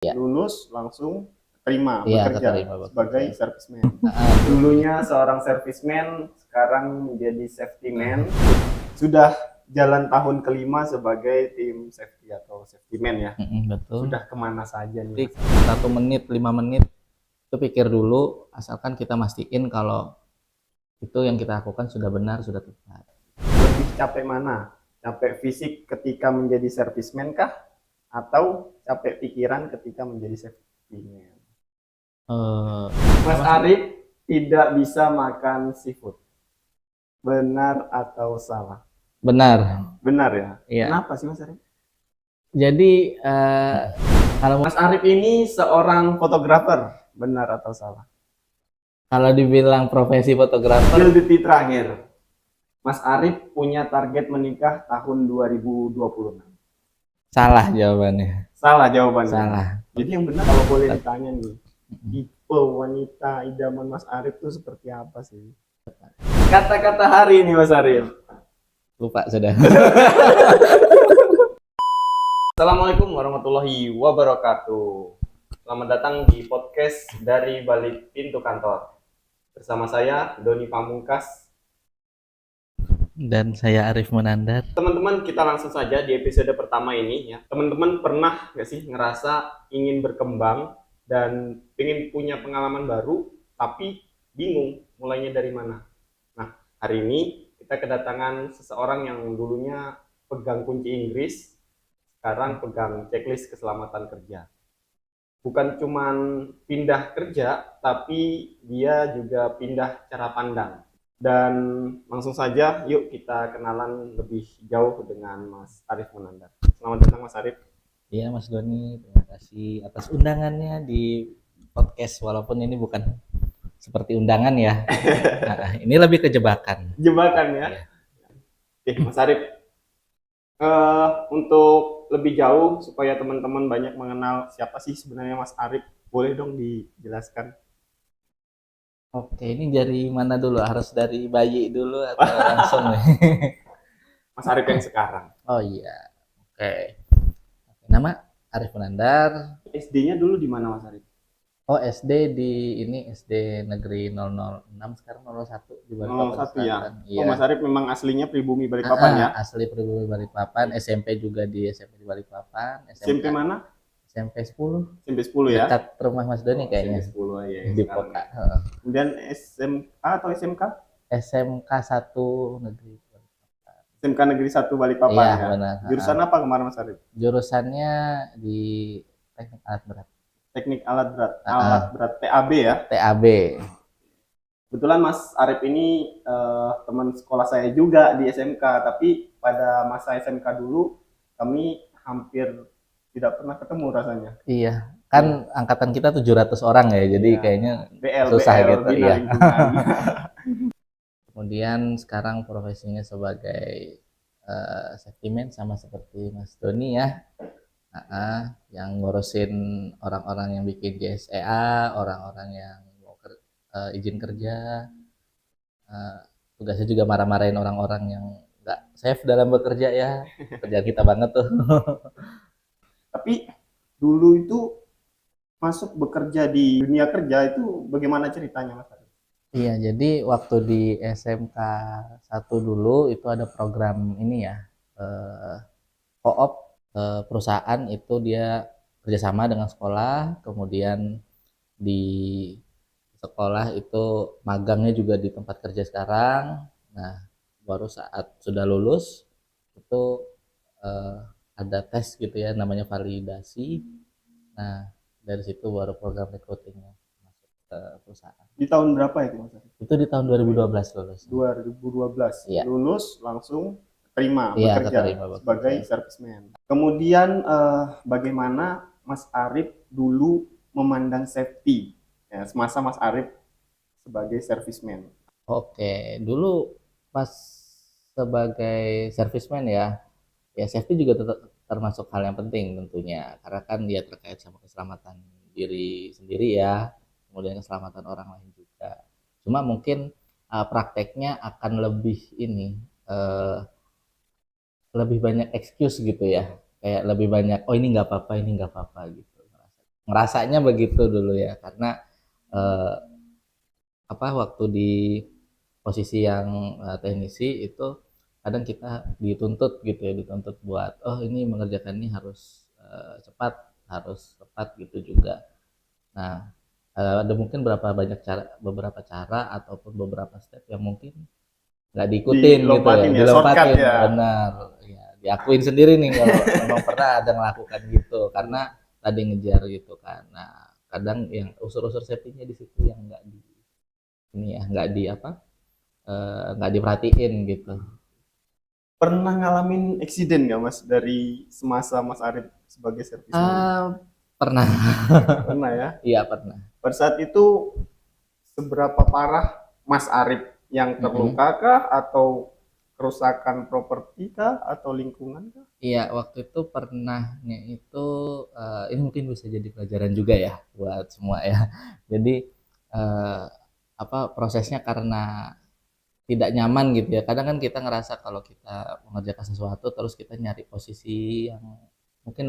Ya. Lulus langsung terima Iya, bekerja keterima sebagai bekerja. serviceman. Dulunya seorang serviceman, sekarang menjadi safety man. Sudah jalan tahun kelima sebagai tim safety atau safety man ya. Betul. Sudah kemana saja Jadi nih? 1 menit, 5 menit itu pikir dulu, asalkan kita mastiin kalau itu yang kita lakukan sudah benar, sudah tepat. Lebih capek mana? Capek fisik ketika menjadi serviceman kah? Atau capek pikiran ketika menjadi safety man? Mas Arif tidak bisa makan seafood. Benar atau salah? Benar. Benar ya? Iya. Kenapa sih Mas Arif? Jadi kalau Mas Arif ini seorang fotografer. Benar atau salah? kalau dibilang profesi fotografer, Spill detik terakhir. Mas Arif punya target menikah tahun 2026. salah jawabannya. Salah jawabannya. Salah. Jadi yang benar kalau boleh ditanya nih, tipe wanita idaman Mas Arif itu seperti apa sih? Kata-kata hari ini Mas Arif. Lupa sudah. Assalamualaikum warahmatullahi wabarakatuh. Selamat datang di podcast dari balik pintu kantor. Bersama saya Doni Pamungkas. Dan saya Arif Munandar. Teman-teman, kita langsung saja di episode pertama ini ya. Teman-teman pernah nggak sih ngerasa ingin berkembang dan ingin punya pengalaman baru, tapi bingung mulainya dari mana? Nah, hari ini kita kedatangan seseorang yang dulunya pegang kunci Inggris, sekarang pegang checklist keselamatan kerja. Bukan cuman pindah kerja, tapi dia juga pindah cara pandang. Dan langsung saja, yuk kita kenalan lebih jauh dengan Mas Arif Munandar. Selamat datang Mas Arif. Iya Mas Doni, terima kasih atas undangannya di podcast, walaupun ini bukan seperti undangan ya. Nah, ini lebih ke jebakan. Jebakan ya. Iya. Oke, Mas Arif. Untuk lebih jauh supaya teman-teman banyak mengenal siapa sih sebenarnya Mas Arif, boleh dong dijelaskan? Oke, ini dari mana dulu? Harus dari bayi dulu atau langsung nih? Mas Arif yang sekarang. Oh iya, oke. Nama Arif Munandar. SD-nya dulu di mana Mas Arif? Oh, SD di ini SD Negeri 006, sekarang 01 di Balikpapan 01 ya. Selatan. Oh, Iya. Mas Arif memang aslinya pribumi Balikpapan ya? Asli pribumi Balikpapan, SMP juga di SMP di Balikpapan. SMP mana? SMP 10. SMP 10 ya? Dekat rumah Mas Doni kayaknya. SMP 10 ya. Di kota. Kemudian SMA atau SMK? SMK 1 Negeri. SMK Negeri 1 Balikpapan Iya, ya. benar. Jurusan apa kemarin Mas Arif? Jurusannya di Teknik Alat Berat. Teknik Alat Berat. Alat Berat TAB ya. TAB. Kebetulan Mas Arif ini teman sekolah saya juga di SMK, tapi pada masa SMK dulu kami hampir tidak pernah ketemu rasanya. Iya, kan angkatan kita 700 orang ya, jadi Iya. kayaknya BL, susah BL, gitu Bina ya. Lingkungan. Kemudian sekarang profesinya sebagai safety man sama seperti Mas Doni ya. Yang ngurusin orang-orang yang bikin JSEA, orang-orang yang mau izin kerja. Tugasnya juga marah-marahin orang-orang yang nggak safe dalam bekerja ya. Kerjaan kita banget tuh. Tapi dulu itu masuk bekerja di dunia kerja itu bagaimana ceritanya Mas Arif? Iya, jadi waktu di SMK 1 dulu itu ada program ini ya, co-op. Perusahaan itu dia kerjasama dengan sekolah, kemudian di sekolah itu magangnya juga di tempat kerja sekarang. Nah, baru saat sudah lulus itu ada tes gitu ya, namanya validasi. Nah, dari situ baru program recruitingnya masuk ke perusahaan. Di tahun berapa itu Mas Arif? Itu di tahun 2012 lulus. 2012. Iya. Lulus langsung terima Iya, bekerja keterima bekerja sebagai serviceman. Kemudian bagaimana Mas Arif dulu memandang safety ya, semasa Mas Arif sebagai serviceman? Oke, dulu pas sebagai serviceman ya safety juga termasuk hal yang penting tentunya, karena kan dia terkait sama keselamatan diri sendiri ya, kemudian keselamatan orang lain juga. Cuma mungkin prakteknya akan lebih ini lebih banyak excuse gitu ya, kayak lebih banyak ini nggak apa-apa gitu. ngerasanya begitu dulu ya, karena eh, waktu di posisi yang teknisi itu kadang kita dituntut gitu ya, dituntut buat ini mengerjakan ini harus cepat, harus tepat gitu juga. Nah, ada mungkin beberapa cara ataupun beberapa step yang mungkin nggak diikutin gitu ya, Dilompatin ya, shortcut dilompatin, ya. benar ya, diakuin sendiri nih kalau memang pernah ada melakukan gitu karena tadi ngejar gitu kan. Nah, kadang yang unsur-unsur safety-nya di situ yang nggak di ini ya, nggak diperhatiin gitu. Pernah ngalamin eksiden nggak Mas dari semasa Mas Arif sebagai servisman? Pernah. Pernah ya. Iya pernah. Pada saat itu seberapa parah Mas Arif, yang terluka kah atau kerusakan properti kah atau lingkungan kah? Iya, waktu itu pernahnya itu ini mungkin bisa jadi pelajaran juga ya buat semua ya. Jadi eh, prosesnya karena tidak nyaman gitu ya. Kadang kan kita ngerasa kalau kita mengerjakan sesuatu terus kita nyari posisi yang mungkin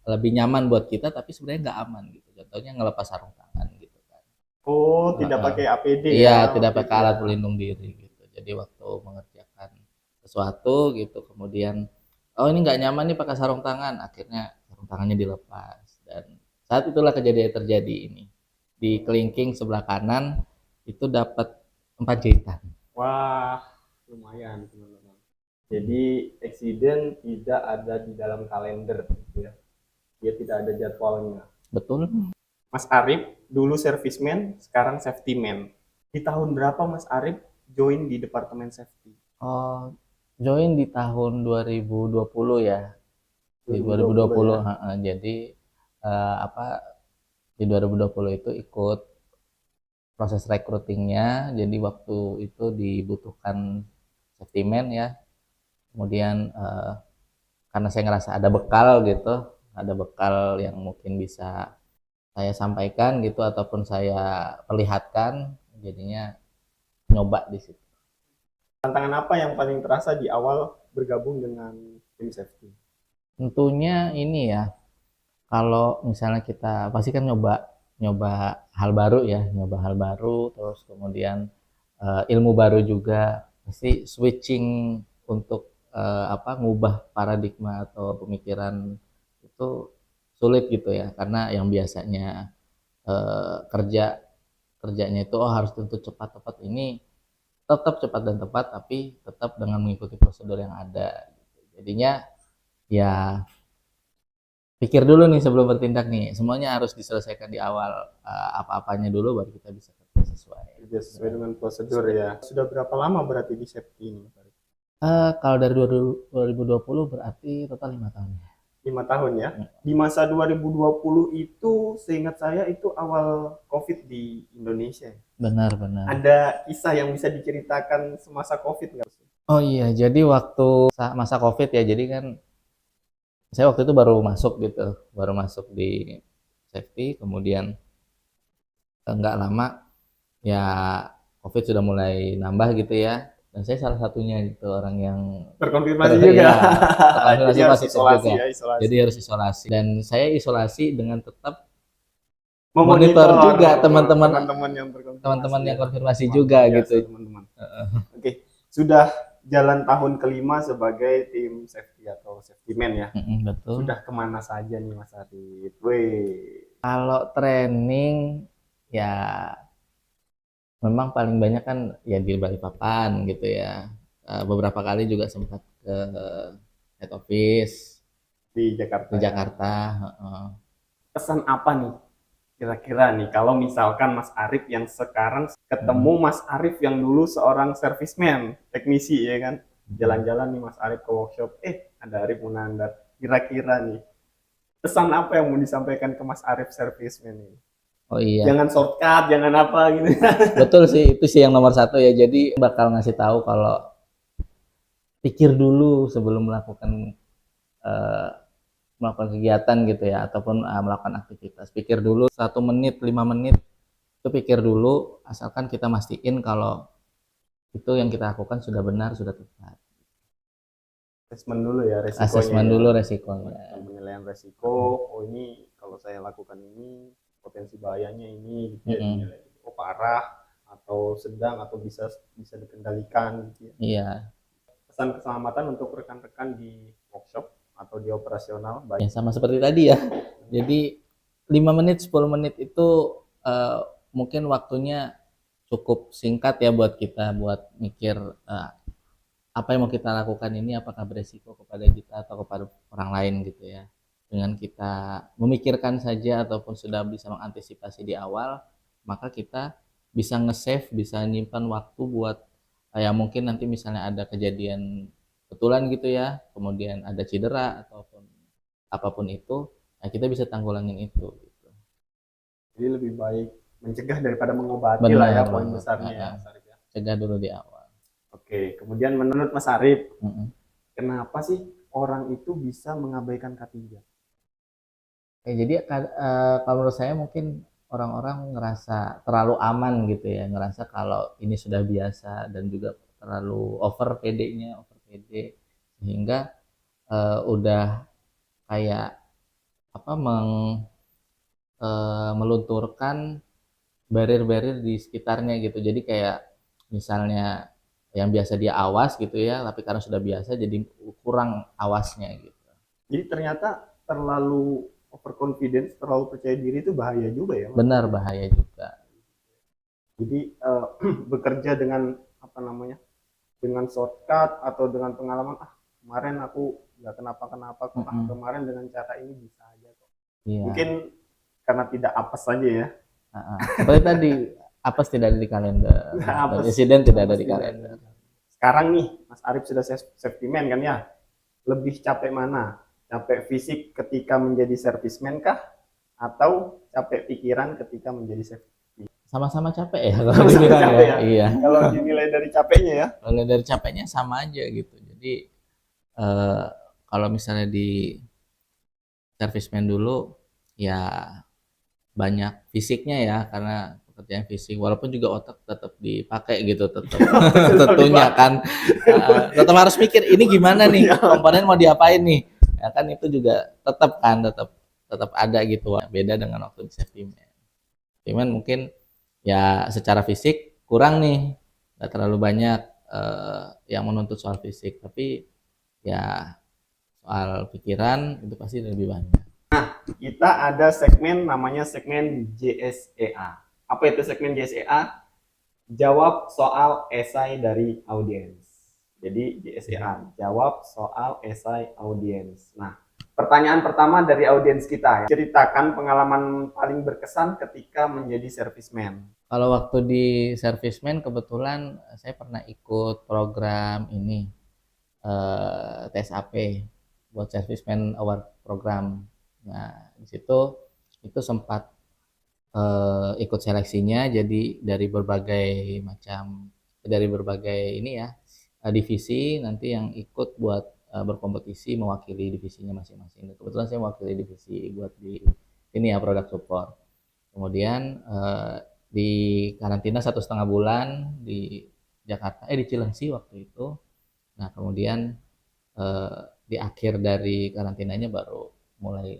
lebih nyaman buat kita, tapi sebenarnya nggak aman gitu. Contohnya ngelepas sarung tangan gitu kan. Oh, tidak pakai APD Iya, ya tidak waktu itu pakai alat ya. pelindung diri gitu. Jadi waktu mengerjakan sesuatu gitu, kemudian ini nggak nyaman nih pakai sarung tangan, akhirnya sarung tangannya dilepas dan saat itulah kejadian yang terjadi ini. Di kelingking sebelah kanan itu dapat 4 jahitan. Wah, lumayan teman-teman. Jadi eksiden tidak ada di dalam kalender gitu ya. Dia tidak ada jadwalnya. Betul. Mas Arif dulu servisman, sekarang safety man. Di tahun berapa Mas Arif join di departemen safety? Oh, join di tahun 2020 ya. Di 2020 2020, ya. jadi eh, apa di 2020 itu ikut proses recruitingnya. Jadi waktu itu dibutuhkan safety man ya. Kemudian karena saya ngerasa ada bekal gitu, ada bekal yang mungkin bisa saya sampaikan gitu ataupun saya perlihatkan, jadinya nyoba di situ. Tantangan apa yang paling terasa di awal bergabung dengan tim safety? Tentunya ini ya, kalau misalnya kita pasti kan nyoba nyoba hal baru ya, nyoba hal baru, terus kemudian ilmu baru juga, pasti switching untuk ngubah paradigma atau pemikiran itu sulit gitu ya, karena yang biasanya kerjanya itu harus tentu cepat tepat, ini tetap cepat dan tepat tapi tetap dengan mengikuti prosedur yang ada gitu. Jadinya ya pikir dulu nih sebelum bertindak nih, semuanya harus diselesaikan di awal, apa-apanya dulu baru kita bisa kerja sesuai. Kerja sesuai dengan prosedur ya. Sudah berapa lama berarti di safety ini? Kalau dari 2020 berarti total 5 tahun ya. 5 tahun ya. Di masa 2020 itu seingat saya itu awal COVID di Indonesia. Benar-benar. Ada kisah yang bisa diceritakan semasa COVID nggak? Oh iya, jadi waktu masa COVID ya, jadi kan saya waktu itu baru masuk gitu, baru masuk di safety, kemudian nggak lama ya COVID sudah mulai nambah gitu ya, dan saya salah satunya gitu orang yang Terkonfirmasi juga. ya, terkonfirmasi Jadi harus positif isolasi juga. ya, isolasi. Jadi harus isolasi dan saya isolasi dengan tetap Memonitor juga teman-teman yang teman-teman yang ya. konfirmasi Luar juga biasa, gitu. teman-teman. Oke, sudah jalan tahun kelima sebagai tim safety atau safety man ya. Betul. Sudah kemana saja nih Mas Arif? Weh. Kalau training ya memang paling banyak kan ya di Balikpapan gitu ya. Beberapa kali juga sempat ke head office Di Jakarta. di Jakarta. Pesan apa nih kira-kira nih kalau misalkan Mas Arif yang sekarang ketemu Mas Arif yang dulu seorang serviceman, teknisi ya kan, jalan-jalan nih Mas Arif ke workshop, ada Arif Munandar, kira-kira nih pesan apa yang mau disampaikan ke Mas Arif serviceman ini? Oh iya. Jangan shortcut, jangan apa gitu. Betul sih, itu sih yang nomor satu ya. Jadi bakal ngasih tahu kalau pikir dulu sebelum melakukan kegiatan gitu ya, ataupun melakukan aktivitas. Pikir dulu 1 menit, 5 menit, itu pikir dulu, asalkan kita mastiin kalau itu yang kita lakukan sudah benar, sudah tepat. Asesmen dulu ya resikonya. Asesmen dulu resikonya. Penilaian resiko, oh ini kalau saya lakukan ini potensi bahayanya ini gitu ya, Mm-mm. dinilai oh parah atau sedang atau bisa bisa dikendalikan gitu ya. Iya. Pesan keselamatan untuk rekan-rekan di workshop atau di operasional baik. Ya sama seperti tadi ya. Jadi 5 menit 10 menit itu eh, mungkin waktunya cukup singkat ya buat kita buat mikir apa yang mau kita lakukan ini apakah beresiko kepada kita atau kepada orang lain gitu ya. Dengan kita memikirkan saja ataupun sudah bisa mengantisipasi di awal, maka kita bisa nge-save, bisa nyimpan waktu buat ya mungkin nanti misalnya ada kejadian betulan gitu ya, kemudian ada cedera ataupun apapun itu, ya kita bisa tanggulangin itu gitu. Jadi lebih baik mencegah daripada mengobati lah ya Benar poin banget. besarnya ya, Mas Arif ya. Cegah dulu di awal. Oke, kemudian menurut Mas Arif, Mm-mm. kenapa sih orang itu bisa mengabaikan K3? Jadi kalau menurut saya mungkin orang-orang ngerasa terlalu aman gitu ya, ngerasa kalau ini sudah biasa dan juga terlalu over PD-nya, over PD sehingga udah kayak apa melunturkan barrier-barrier di sekitarnya gitu. Jadi kayak misalnya yang biasa dia awas gitu ya, tapi karena sudah biasa jadi kurang awasnya gitu. Jadi ternyata terlalu overconfidence, terlalu percaya diri itu bahaya juga ya, Mas? Benar bahaya juga. Jadi bekerja dengan apa namanya, dengan shortcut atau dengan pengalaman kemarin aku nggak kenapa-kenapa kok, kemarin dengan cara ini bisa aja kok. Iya. Mungkin karena tidak apes saja ya. Seperti tadi, apes tidak ada di kalender, dan insiden tidak ada di kalender. Sekarang nih, Mas Arif sudah safety man kan ya? Lebih capek mana? Capek fisik ketika menjadi serviceman kah? Atau capek pikiran ketika menjadi safety? Sama-sama capek ya kalau dibilang capek ya. Iya. Kalau dinilai dari capeknya ya? Kalau dari capeknya sama aja gitu. Jadi kalau misalnya di serviceman dulu ya banyak fisiknya ya karena pekerjaan fisik walaupun juga otak tetap dipakai gitu tetap tentunya kan tetap harus mikir ini gimana nih komponen mau diapain nih ya kan itu juga tetap kan tetap ada gitu beda dengan waktu di safety man. Cuman mungkin ya secara fisik kurang nih nggak terlalu banyak yang menuntut soal fisik tapi ya soal pikiran itu pasti lebih banyak. Kita ada segmen namanya segmen JSEA. Apa itu segmen JSEA? Jawab soal esai dari audiens. Jadi JSEA, jawab soal esai audiens. Nah, pertanyaan pertama dari audiens kita, ceritakan pengalaman paling berkesan ketika menjadi serviceman. Kalau waktu di serviceman kebetulan saya pernah ikut program ini TSAP buat serviceman award program. Nah, di situ itu sempat ikut seleksinya jadi dari berbagai macam dari berbagai ini ya divisi nanti yang ikut buat berkompetisi mewakili divisinya masing-masing. Kebetulan saya mewakili divisi buat di ini ya product support. Kemudian di karantina 1,5 bulan di Jakarta di Cilengsi waktu itu. Nah kemudian di akhir dari karantinanya baru mulai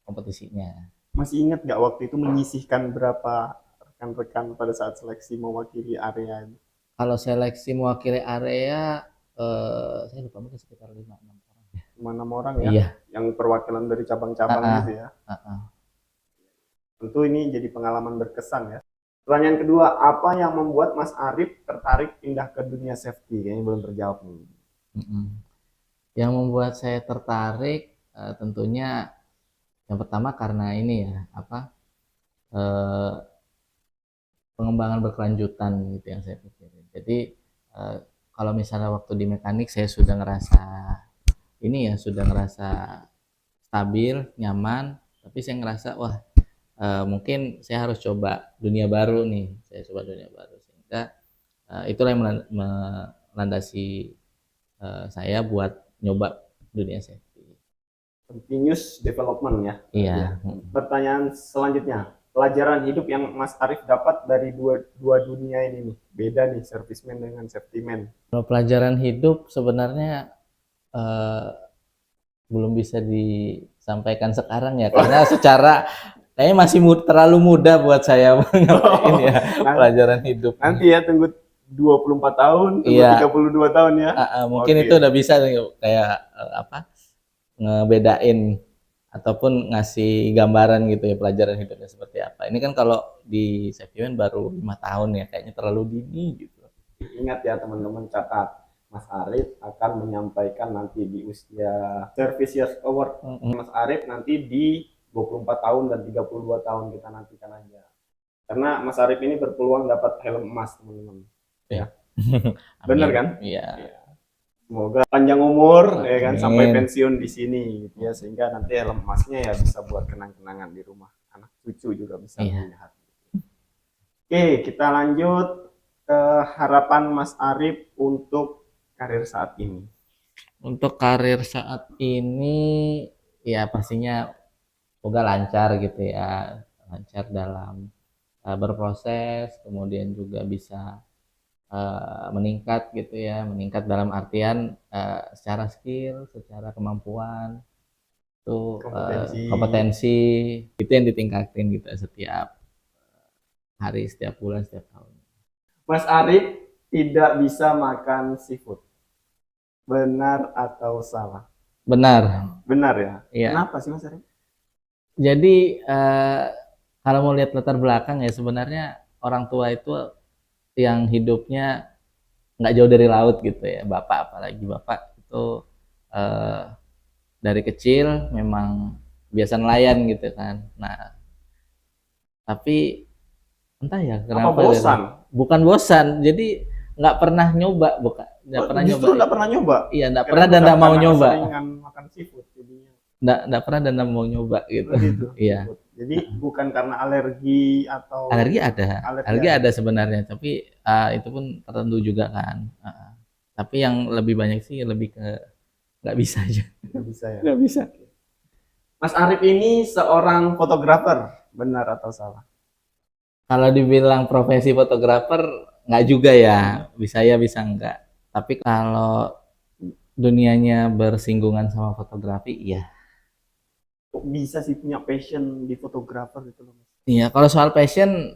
kompetisinya. Masih ingat nggak waktu itu menyisihkan berapa rekan-rekan pada saat seleksi mewakili area ini? Kalau seleksi mewakili area, saya lupa mungkin sekitar 5-6 orang. 5-6 orang ya? Iya. Yang perwakilan dari cabang-cabang gitu ya? Tentu ini jadi pengalaman berkesan ya. Pertanyaan kedua, apa yang membuat Mas Arif tertarik pindah ke dunia safety? Kayaknya belum terjawab nih. Yang membuat saya tertarik tentunya yang pertama karena ini ya pengembangan berkelanjutan gitu yang saya pikirin. Jadi kalau misalnya waktu di mekanik saya sudah ngerasa ini ya sudah ngerasa stabil, nyaman, tapi saya ngerasa wah mungkin saya harus coba dunia baru nih. Saya coba dunia baru sehingga itulah yang melandasi saya buat nyoba dunia safety. Continuous development ya. Iya. Pertanyaan selanjutnya, pelajaran hidup yang Mas Arif dapat dari dua dunia ini nih, beda nih serviceman dengan safety man. Kalau pelajaran hidup sebenarnya belum bisa sampaikan sekarang ya, karena secara kayaknya masih terlalu muda buat saya ngapain ya pelajaran hidup. Nanti ya tunggu 24 tahun, tunggu Iya. 32 tahun ya. Mungkin Oke. itu udah bisa kayak ngebedain ataupun ngasih gambaran gitu ya pelajaran hidupnya seperti apa. Ini kan kalau di Sevian baru 5 tahun ya, kayaknya terlalu dini gitu. Ingat ya teman-teman, catat. Mas Arif akan menyampaikan nanti di usia Service Years Award. Mas Arif nanti di 24 tahun dan 32 tahun, kita nantikan aja. Karena Mas Arif ini berpeluang dapat helm emas, teman-teman. Ya. Bener kan? Iya. Semoga panjang umur ya kan, Amin. sampai pensiun di sini gitu ya, sehingga nanti helm emasnya ya bisa buat kenang-kenangan di rumah, anak cucu juga bisa melihat. Oke, kita lanjut ke harapan Mas Arif untuk karir saat ini. Untuk karir saat ini ya pastinya semoga lancar gitu ya, lancar dalam berproses, kemudian juga bisa meningkat gitu ya, meningkat dalam artian secara skill, secara kemampuan, itu kompetensi itu yang ditingkatin gitu setiap hari, setiap bulan, setiap tahun. Mas Arif tidak bisa makan seafood, benar atau salah? Benar. Benar ya? Iya. Kenapa sih Mas Arif? Jadi kalau mau lihat latar belakang ya, sebenarnya orang tua itu yang hidupnya nggak jauh dari laut gitu ya, apalagi bapak itu dari kecil memang biasa nelayan gitu kan. Nah, tapi entah ya kenapa. Apa bosan? Bukan bosan, jadi nggak pernah nyoba, nggak pernah nyoba. Justru nggak pernah nyoba? Iya, nggak pernah dan nggak mau nyoba. Keseringan makan seafood jadinya. Nggak pernah dan nggak mau nyoba gitu. Iya. Jadi bukan karena alergi atau alergi ada sebenarnya, tapi itu pun tertentu juga kan. Tapi yang lebih banyak sih lebih ke nggak bisa aja. Nggak bisa ya? Nggak bisa. Mas Arif ini seorang fotografer, benar atau salah? Kalau dibilang profesi fotografer nggak juga ya, bisa ya bisa enggak. Tapi kalau dunianya bersinggungan sama fotografi, iya. Kok bisa sih punya passion di fotografer gitu loh? Iya, kalau soal passion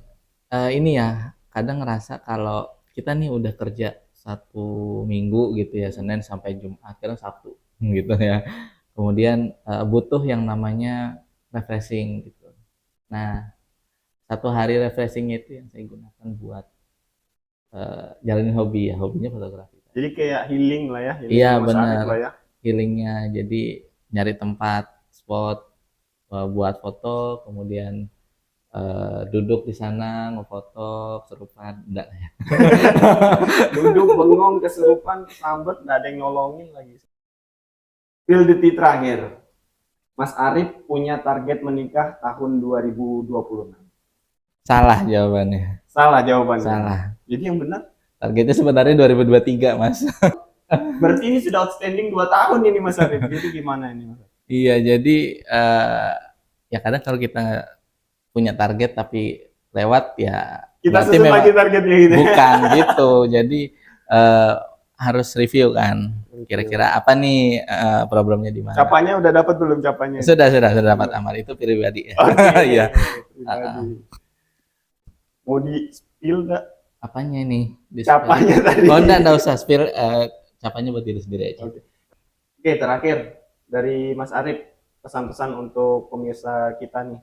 ini ya, kadang ngerasa kalau kita nih udah kerja 1 minggu gitu ya, Senin sampai Jumat, kadang Sabtu gitu ya. Kemudian butuh yang namanya refreshing gitu. Nah, 1 hari refreshingnya itu yang saya gunakan buat jalanin hobi ya, hobinya fotografi. Jadi kayak healing lah ya? Iya benar, ya. Healingnya. Jadi nyari tempat, spot buat foto, kemudian duduk di sana ngefoto kesurupan, enggak ya. Duduk bengong kesurupan, sambet, nggak ada yang nolongin lagi. Spill detik terakhir, Mas Arif punya target menikah tahun 2026. Salah jawabannya. Salah jawabannya. Salah. Jadi yang benar? Targetnya sebenarnya 2023, Mas. Berarti ini sudah outstanding 2 tahun ini Mas Arif. Jadi gimana ini Mas? Iya, jadi ya kadang kalau kita punya target tapi lewat ya kita susun lagi targetnya gitu. Bukan gitu. Jadi harus review kan. Kira-kira apa nih problemnya di mana? Capanya udah dapat belum capanya? Sudah dapat amal itu pribadi ya. Iya. Mau di spill enggak? Apanya ini? Capanya tadi. Oh enggak usah spill, capanya buat diri sendiri aja. Oke, terakhir dari Mas Arif, pesan-pesan untuk pemirsa kita nih,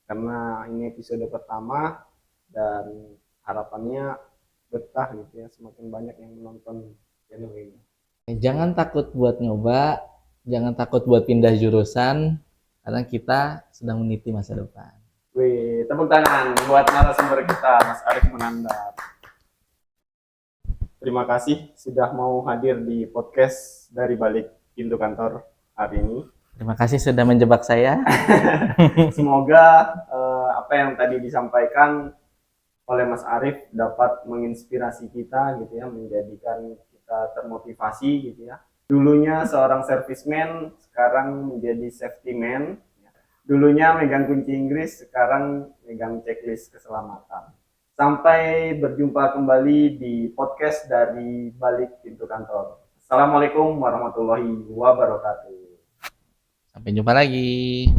karena ini episode pertama dan harapannya betah gitu ya, semakin banyak yang menonton channel ini. Jangan takut buat nyoba, jangan takut buat pindah jurusan, karena kita sedang meniti masa depan. Wih, tepuk tangan buat narasumber kita, Mas Arif Munandar. Terima kasih sudah mau hadir di podcast dari balik pintu kantor hari ini. Terima kasih sudah menjebak saya. Semoga apa yang tadi disampaikan oleh Mas Arif dapat menginspirasi kita gitu ya, menjadikan kita termotivasi gitu ya. Dulunya seorang serviceman, sekarang menjadi safety man. Dulunya megang kunci Inggris, sekarang megang checklist keselamatan. Sampai berjumpa kembali di podcast dari balik pintu kantor. Assalamualaikum warahmatullahi wabarakatuh. Sampai jumpa lagi.